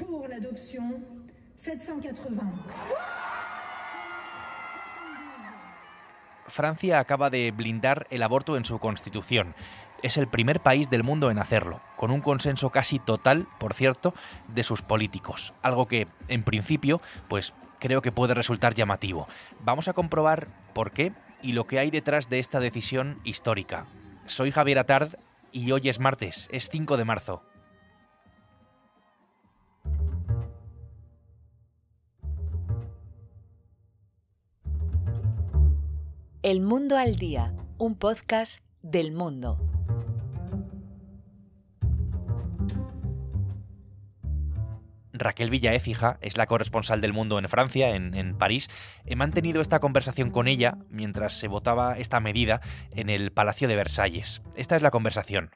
pour l'adoption, 780. Francia acaba de blindar el aborto en su constitución. Es el primer país del mundo en hacerlo, con un consenso casi total, por cierto, de sus políticos. Algo que, en principio, pues creo que puede resultar llamativo. Vamos a comprobar por qué y lo que hay detrás de esta decisión histórica. Soy Javier Atard y hoy es martes, es 5 de marzo. El Mundo al Día, un podcast del Mundo. Raquel Villaécija es la corresponsal del Mundo en Francia, en París. He mantenido esta conversación con ella mientras se votaba esta medida en el Palacio de Versalles. Esta es la conversación.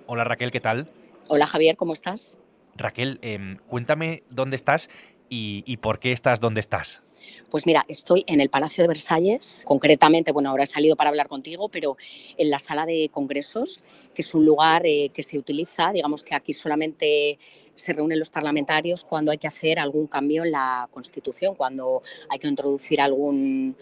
Hola Raquel, ¿qué tal? Hola Javier, ¿cómo estás? Raquel, cuéntame dónde estás y por qué estás donde estás. Pues mira, estoy en el Palacio de Versalles, concretamente, bueno, ahora he salido para hablar contigo, pero en la sala de congresos, que es un lugar que se utiliza, digamos que aquí solamente se reúnen los parlamentarios cuando hay que hacer algún cambio en la Constitución, cuando hay que introducir algún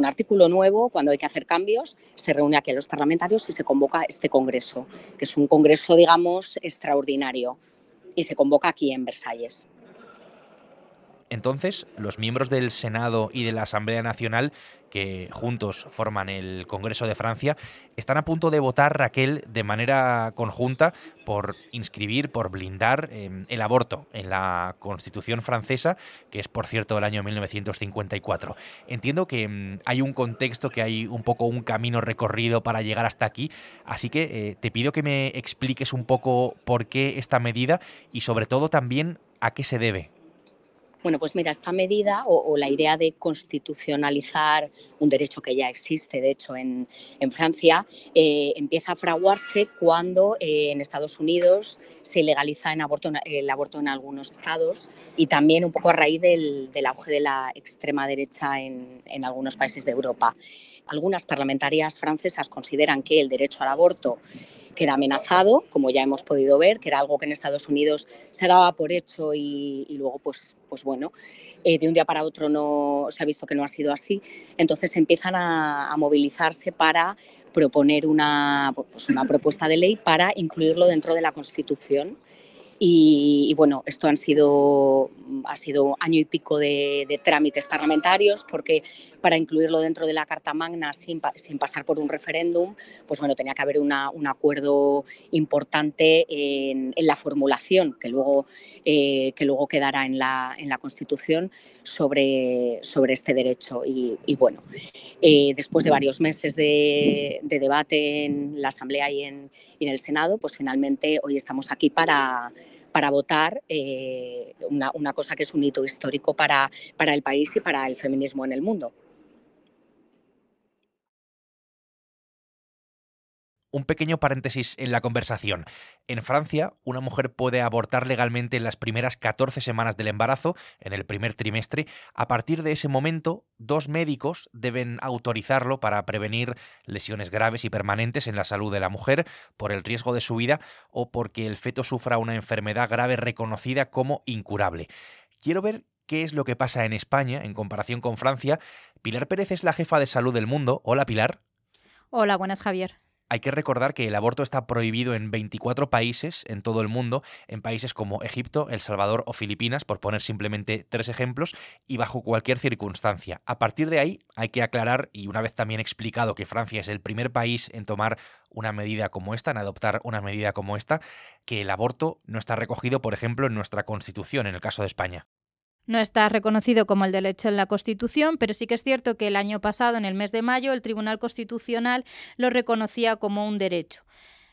artículo nuevo, cuando hay que hacer cambios, se reúne aquí a los parlamentarios y se convoca este congreso, que es un congreso, digamos, extraordinario, y se convoca aquí en Versalles. Entonces, los miembros del Senado y de la Asamblea Nacional, que juntos forman el Congreso de Francia, están a punto de votar, Raquel, de manera conjunta por inscribir, por blindar el aborto en la Constitución francesa, que es, por cierto, del año 1954. Entiendo que hay un contexto, que hay un poco un camino recorrido para llegar hasta aquí, así que te pido que me expliques un poco por qué esta medida y, sobre todo, también a qué se debe. Bueno, pues mira, esta medida o la idea de constitucionalizar un derecho que ya existe, de hecho, en Francia, empieza a fraguarse cuando en Estados Unidos se legaliza el aborto en algunos estados y también un poco a raíz del auge de la extrema derecha en algunos países de Europa. Algunas parlamentarias francesas consideran que el derecho al aborto queda amenazado, como ya hemos podido ver, que era algo que en Estados Unidos se daba por hecho y luego, pues bueno, de un día para otro no se ha visto que no ha sido así. Entonces empiezan a movilizarse para proponer una propuesta de ley para incluirlo dentro de la Constitución. Y bueno, esto ha sido año y pico de trámites parlamentarios, porque para incluirlo dentro de la Carta Magna sin pasar por un referéndum, pues bueno, tenía que haber un acuerdo importante en la formulación que luego quedará en la Constitución sobre este derecho. Y bueno, después de varios meses de debate en la Asamblea y en el Senado, pues finalmente hoy estamos aquí para votar una cosa que es un hito histórico para el país y para el feminismo en el mundo. Un pequeño paréntesis en la conversación. En Francia, una mujer puede abortar legalmente en las primeras 14 semanas del embarazo, en el primer trimestre. A partir de ese momento, 2 médicos deben autorizarlo para prevenir lesiones graves y permanentes en la salud de la mujer, por el riesgo de su vida o porque el feto sufra una enfermedad grave reconocida como incurable. Quiero ver qué es lo que pasa en España en comparación con Francia. Pilar Pérez es la jefa de salud del Mundo. Hola, Pilar. Hola, buenas, Javier. Hay que recordar que el aborto está prohibido en 24 países en todo el mundo, en países como Egipto, El Salvador o Filipinas, por poner simplemente 3 ejemplos, y bajo cualquier circunstancia. A partir de ahí hay que aclarar, y una vez también explicado que Francia es el primer país en tomar una medida como esta, en adoptar una medida como esta, que el aborto no está recogido, por ejemplo, en nuestra Constitución, en el caso de España. No está reconocido como el derecho en la Constitución, pero sí que es cierto que el año pasado, en el mes de mayo, el Tribunal Constitucional lo reconocía como un derecho.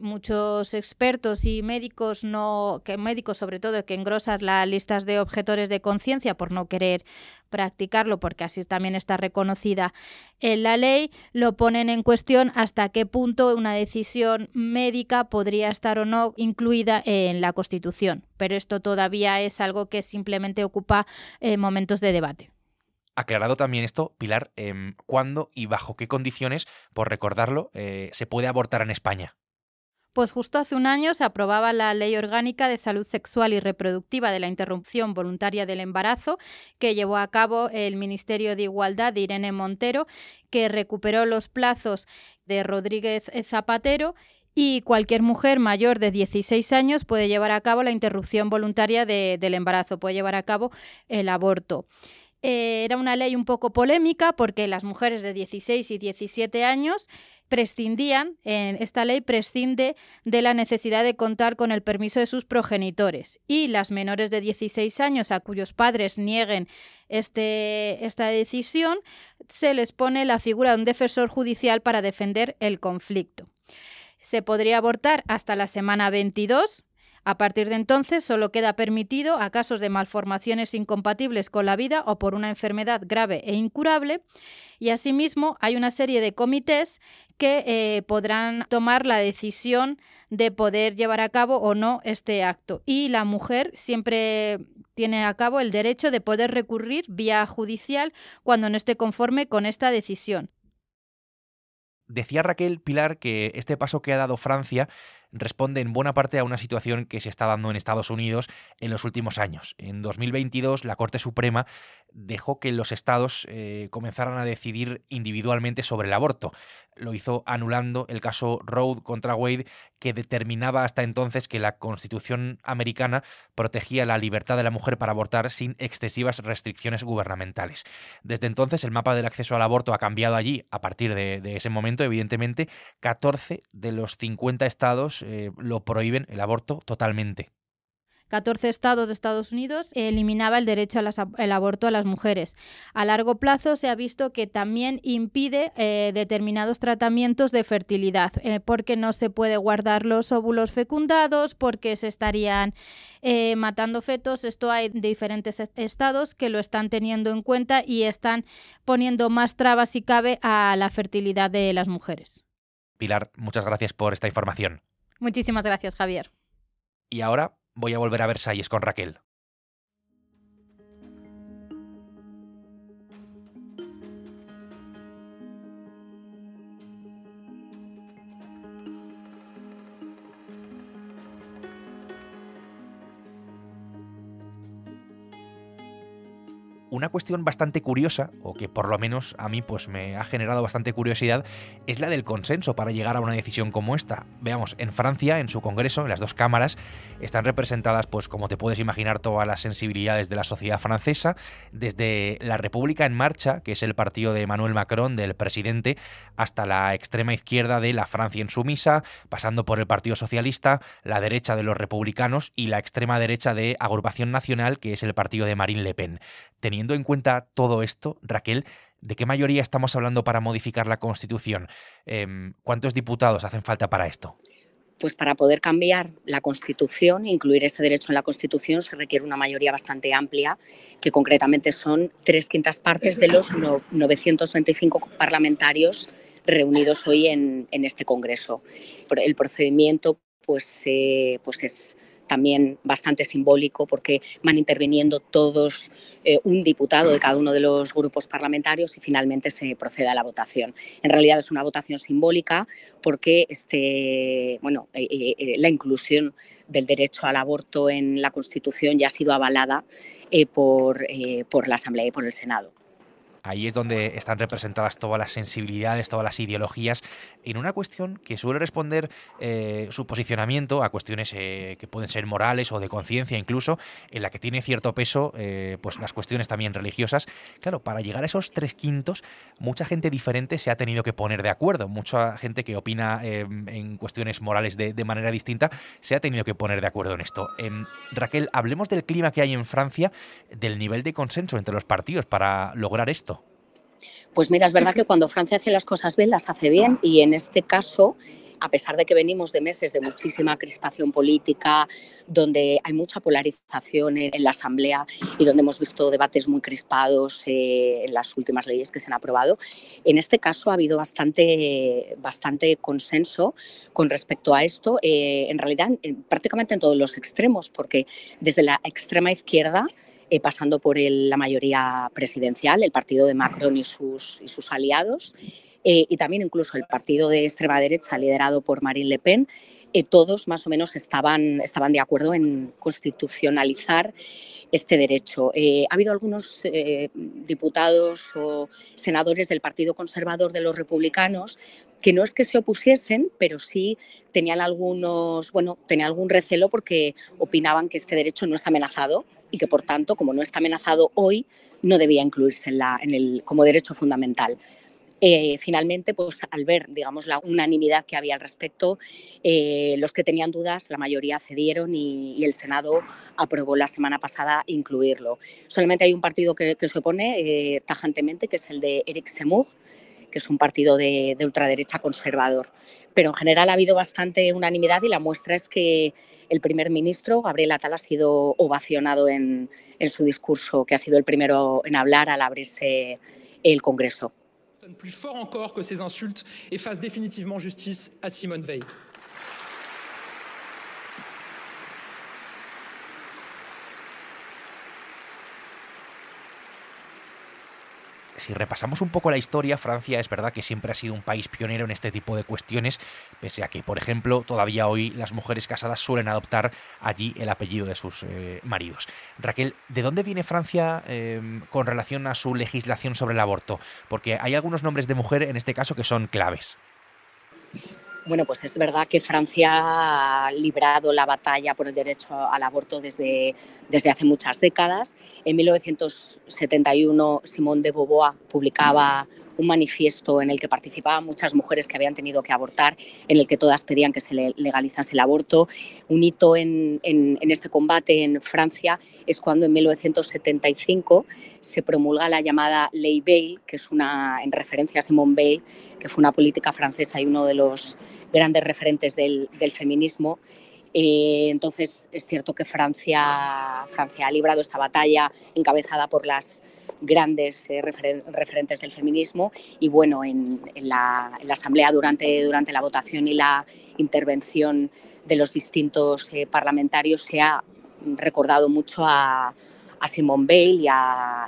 Muchos expertos y médicos sobre todo, que engrosan las listas de objetores de conciencia por no querer practicarlo, porque así también está reconocida en la ley, lo ponen en cuestión hasta qué punto una decisión médica podría estar o no incluida en la Constitución. Pero esto todavía es algo que simplemente ocupa momentos de debate. Aclarado también esto, Pilar, ¿cuándo y bajo qué condiciones, por recordarlo, se puede abortar en España? Pues justo hace un año se aprobaba la Ley Orgánica de Salud Sexual y Reproductiva de la Interrupción Voluntaria del Embarazo, que llevó a cabo el Ministerio de Igualdad de Irene Montero, que recuperó los plazos de Rodríguez Zapatero, y cualquier mujer mayor de 16 años puede llevar a cabo la interrupción voluntaria del embarazo, puede llevar a cabo el aborto. Era una ley un poco polémica porque las mujeres de 16 y 17 años esta ley prescinde de la necesidad de contar con el permiso de sus progenitores, y las menores de 16 años a cuyos padres nieguen esta decisión, se les pone la figura de un defensor judicial para defender el conflicto. Se podría abortar hasta la semana 22. A partir de entonces solo queda permitido a casos de malformaciones incompatibles con la vida o por una enfermedad grave e incurable, y asimismo hay una serie de comités que podrán tomar la decisión de poder llevar a cabo o no este acto, y la mujer siempre tiene a cabo el derecho de poder recurrir vía judicial cuando no esté conforme con esta decisión. Decía Raquel, Pilar, que este paso que ha dado Francia responde en buena parte a una situación que se está dando en Estados Unidos en los últimos años. En 2022, la Corte Suprema dejó que los estados comenzaran a decidir individualmente sobre el aborto. Lo hizo anulando el caso Roe contra Wade, que determinaba hasta entonces que la Constitución americana protegía la libertad de la mujer para abortar sin excesivas restricciones gubernamentales. Desde entonces, el mapa del acceso al aborto ha cambiado allí. A partir de ese momento, evidentemente, 14 de los 50 estados lo prohíben el aborto totalmente. 14 estados de Estados Unidos eliminaba el derecho al aborto a las mujeres. A largo plazo se ha visto que también impide determinados tratamientos de fertilidad, porque no se puede guardar los óvulos fecundados, porque se estarían matando fetos. Esto hay diferentes estados que lo están teniendo en cuenta y están poniendo más trabas, si cabe, a la fertilidad de las mujeres. Pilar, muchas gracias por esta información. Muchísimas gracias, Javier. Y ahora voy a volver a Versalles con Raquel. Una cuestión bastante curiosa, o que por lo menos a mí pues me ha generado bastante curiosidad, es la del consenso para llegar a una decisión como esta. Veamos, en Francia, en su Congreso, en las dos cámaras, están representadas, pues como te puedes imaginar, todas las sensibilidades de la sociedad francesa, desde la República en Marcha, que es el partido de Emmanuel Macron, del presidente, hasta la extrema izquierda de la Francia Insumisa, pasando por el Partido Socialista, la derecha de los republicanos y la extrema derecha de Agrupación Nacional, que es el partido de Marine Le Pen. Teniendo en cuenta todo esto, Raquel, ¿de qué mayoría estamos hablando para modificar la Constitución? ¿Cuántos diputados hacen falta para esto? Pues para poder cambiar la Constitución, incluir este derecho en la Constitución, se requiere una mayoría bastante amplia, que concretamente son 3/5 de los 925 parlamentarios reunidos hoy en este Congreso. El procedimiento pues es también bastante simbólico, porque van interviniendo todos, un diputado de cada uno de los grupos parlamentarios, y finalmente se procede a la votación. En realidad es una votación simbólica porque la inclusión del derecho al aborto en la Constitución ya ha sido avalada por la Asamblea y por el Senado. Ahí es donde están representadas todas las sensibilidades, todas las ideologías, en una cuestión que suele responder su posicionamiento a cuestiones que pueden ser morales o de conciencia incluso, en la que tiene cierto peso pues las cuestiones también religiosas. Claro, para llegar a esos 3/5, mucha gente diferente se ha tenido que poner de acuerdo. Mucha gente que opina en cuestiones morales de manera distinta se ha tenido que poner de acuerdo en esto. Raquel, hablemos del clima que hay en Francia, del nivel de consenso entre los partidos para lograr esto. Pues mira, es verdad que cuando Francia hace las cosas bien, las hace bien, y en este caso, a pesar de que venimos de meses de muchísima crispación política, donde hay mucha polarización en la Asamblea y donde hemos visto debates muy crispados en las últimas leyes que se han aprobado, en este caso ha habido bastante consenso con respecto a esto, en realidad prácticamente en todos los extremos, porque desde la extrema izquierda, pasando por la mayoría presidencial, el partido de Macron y sus aliados, y también incluso el partido de extrema derecha liderado por Marine Le Pen, todos más o menos estaban de acuerdo en constitucionalizar este derecho. Ha habido algunos diputados o senadores del Partido Conservador de los Republicanos que no es que se opusiesen, pero sí tenían algún recelo porque opinaban que este derecho no está amenazado y que, por tanto, como no está amenazado hoy, no debía incluirse como derecho fundamental. Finalmente, pues al ver, digamos, la unanimidad que había al respecto, los que tenían dudas, la mayoría cedieron y el Senado aprobó la semana pasada incluirlo. Solamente hay un partido que se opone tajantemente, que es el de Éric Zemmour, que es un partido de ultraderecha conservador. Pero en general ha habido bastante unanimidad y la muestra es que el primer ministro, Gabriel Attal, ha sido ovacionado en su discurso, que ha sido el primero en hablar al abrirse el Congreso. Plus fort encore que ces insultes et fasse définitivement justice à Simone Veil. Si repasamos un poco la historia, Francia es verdad que siempre ha sido un país pionero en este tipo de cuestiones, pese a que, por ejemplo, todavía hoy las mujeres casadas suelen adoptar allí el apellido de sus maridos. Raquel, ¿de dónde viene Francia con relación a su legislación sobre el aborto? Porque hay algunos nombres de mujer en este caso que son claves. Bueno, pues es verdad que Francia ha librado la batalla por el derecho al aborto desde hace muchas décadas. En 1971, Simone de Beauvoir publicaba un manifiesto en el que participaban muchas mujeres que habían tenido que abortar, en el que todas pedían que se legalizase el aborto. Un hito en este combate en Francia es cuando en 1975 se promulga la llamada Ley Veil, que es en referencia a Simone Veil, que fue una política francesa y uno de los grandes referentes del feminismo. Entonces es cierto que Francia ha librado esta batalla encabezada por las grandes referentes del feminismo y bueno, en la Asamblea durante la votación y la intervención de los distintos parlamentarios se ha recordado mucho a Simone Veil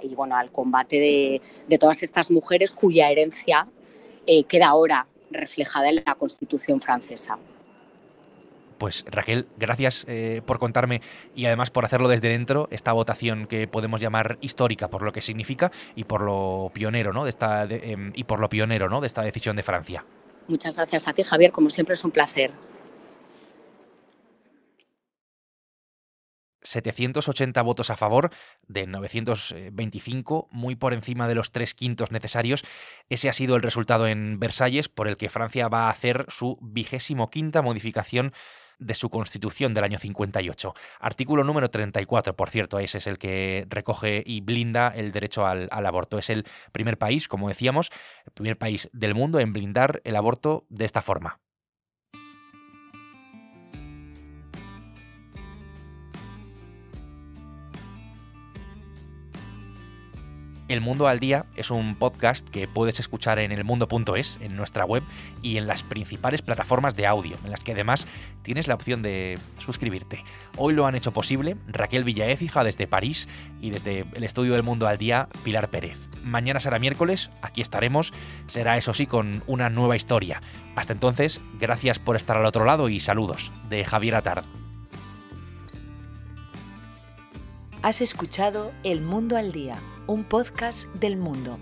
y bueno, al combate de todas estas mujeres cuya herencia queda ahora reflejada en la Constitución francesa. Pues Raquel, gracias por contarme y además por hacerlo desde dentro, esta votación que podemos llamar histórica por lo que significa y por lo pionero, ¿no? de esta decisión de Francia. Muchas gracias a ti, Javier, como siempre es un placer. 780 votos a favor de 925, muy por encima de los 3/5 necesarios. Ese ha sido el resultado en Versalles, por el que Francia va a hacer su 25ª modificación de su Constitución del año 58. Artículo número 34, por cierto, ese es el que recoge y blinda el derecho al aborto. Es el primer país, como decíamos, el primer país del mundo en blindar el aborto de esta forma. El Mundo al Día es un podcast que puedes escuchar en elmundo.es, en nuestra web y en las principales plataformas de audio, en las que además tienes la opción de suscribirte. Hoy lo han hecho posible Raquel Villaécija desde París y desde el estudio del Mundo al Día, Pilar Pérez. Mañana será miércoles, aquí estaremos, será eso sí con una nueva historia. Hasta entonces, gracias por estar al otro lado y saludos de Javier Atard. Has escuchado El Mundo al Día, un podcast del Mundo.